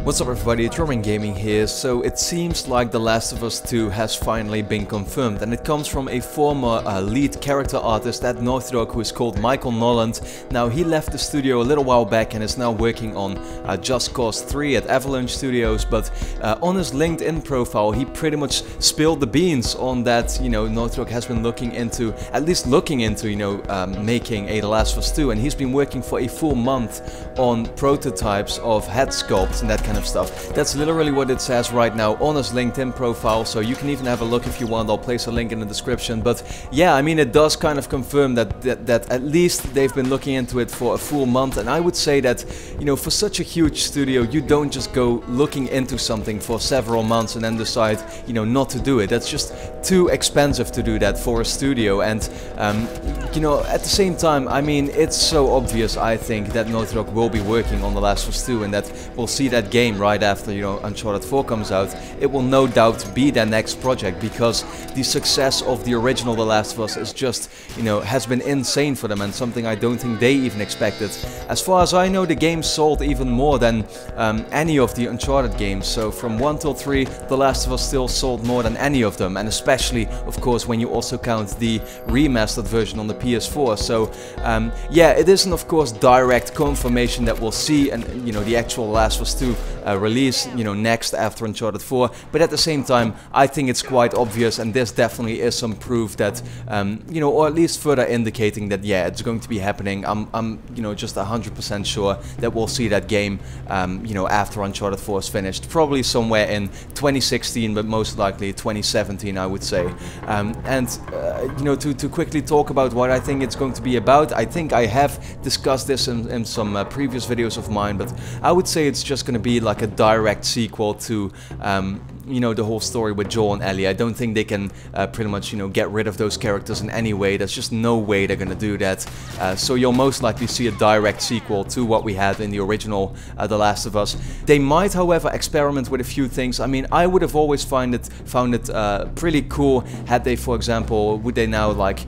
What's up everybody, it's RobinGaming here. So it seems like The Last of Us 2 has finally been confirmed, and it comes from a former lead character artist at Naughty Dog who is called Michael Noland. Now he left the studio a little while back and is now working on Just Cause 3 at Avalanche Studios, but on his LinkedIn profile he pretty much spilled the beans on that, you know, Naughty Dog has been looking into, you know, making a The Last of Us 2, and he's been working for a full month on prototypes of head sculpts and that kind of stuff. That's literally what it says right now on his LinkedIn profile, so you can even have a look if you want. I'll place a link in the description. But yeah, I mean, it does kind of confirm that at least they've been looking into it for a full month, and I would say that, you know, for such a huge studio, you don't just go looking into something for several months and then decide, you know, not to do it. That's just too expensive to do that for a studio. And you know, at the same time, I mean, it's so obvious, I think, that Naughty Dog will be working on The Last of Us 2, and that we'll see that game right after, you know, Uncharted 4 comes out. It will no doubt be their next project, because the success of the original The Last of Us is just, you know, has been insane for them, and something I don't think they even expected. As far as I know, the game sold even more than any of the Uncharted games. So from 1 till 3, The Last of Us still sold more than any of them, and especially, of course, when you also count the remastered version on the PS4. So yeah, it isn't, of course, direct confirmation that we'll see, and you know, the actual Last of Us 2 release, you know, next after Uncharted 4. But at the same time, I think it's quite obvious, and this definitely is some proof that, you know, or at least further indicating that, yeah, it's going to be happening. I'm you know, just 100% sure that we'll see that game, you know, after Uncharted 4 is finished, probably somewhere in 2016, but most likely 2017, I would say. And you know, to quickly talk about what I think it's going to be about, I think I have discussed this in some previous videos of mine, but I would say it's just going to be like a direct sequel to you know, the whole story with Joel and Ellie. I don't think they can pretty much, you know, get rid of those characters in any way. There's just no way they're gonna do that. So you'll most likely see a direct sequel to what we had in the original The Last of Us. They might, however, experiment with a few things. I mean, I would have always found it pretty cool had they, for example, would they now, like,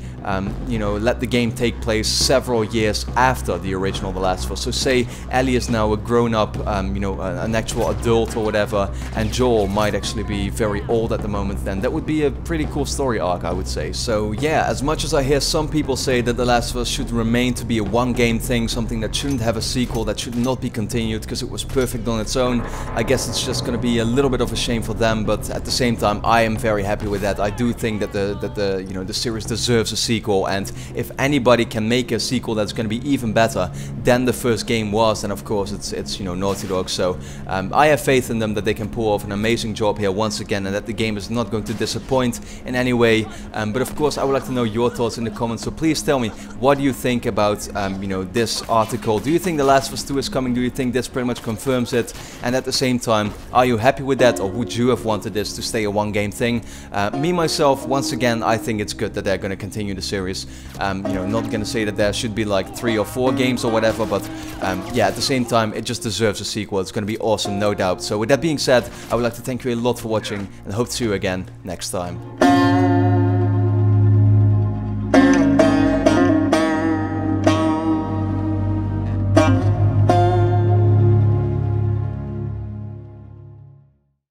you know, let the game take place several years after the original The Last of Us. So say Ellie is now a grown-up, you know, an actual adult or whatever, and Joel might actually be very old at the moment. Then that would be a pretty cool story arc, I would say. So yeah, as much as I hear some people say that The Last of Us should remain to be a one-game thing, something that shouldn't have a sequel, that should not be continued because it was perfect on its own, I guess it's just going to be a little bit of a shame for them. But at the same time, I am very happy with that. I do think that the you know, the series deserves a sequel, and if anybody can make a sequel that's going to be even better than the first game was, then of course it's you know, Naughty Dog. So I have faith in them that they can pull off an amazing job here once again, and that the game is not going to disappoint in any way. But of course, I would like to know your thoughts in the comments, so please tell me, what do you think about you know, this article? Do you think The Last of Us 2 is coming? Do you think this pretty much confirms it? And at the same time, are you happy with that, or would you have wanted this to stay a one-game thing? Me, myself, once again, I think it's good that they're going to continue the series. You know, not going to say that there should be like 3 or 4 games or whatever, but yeah, at the same time, it just deserves a sequel. It's going to be awesome, no doubt. So with that being said, I would like to thank you a lot for watching, and hope to see you again next time.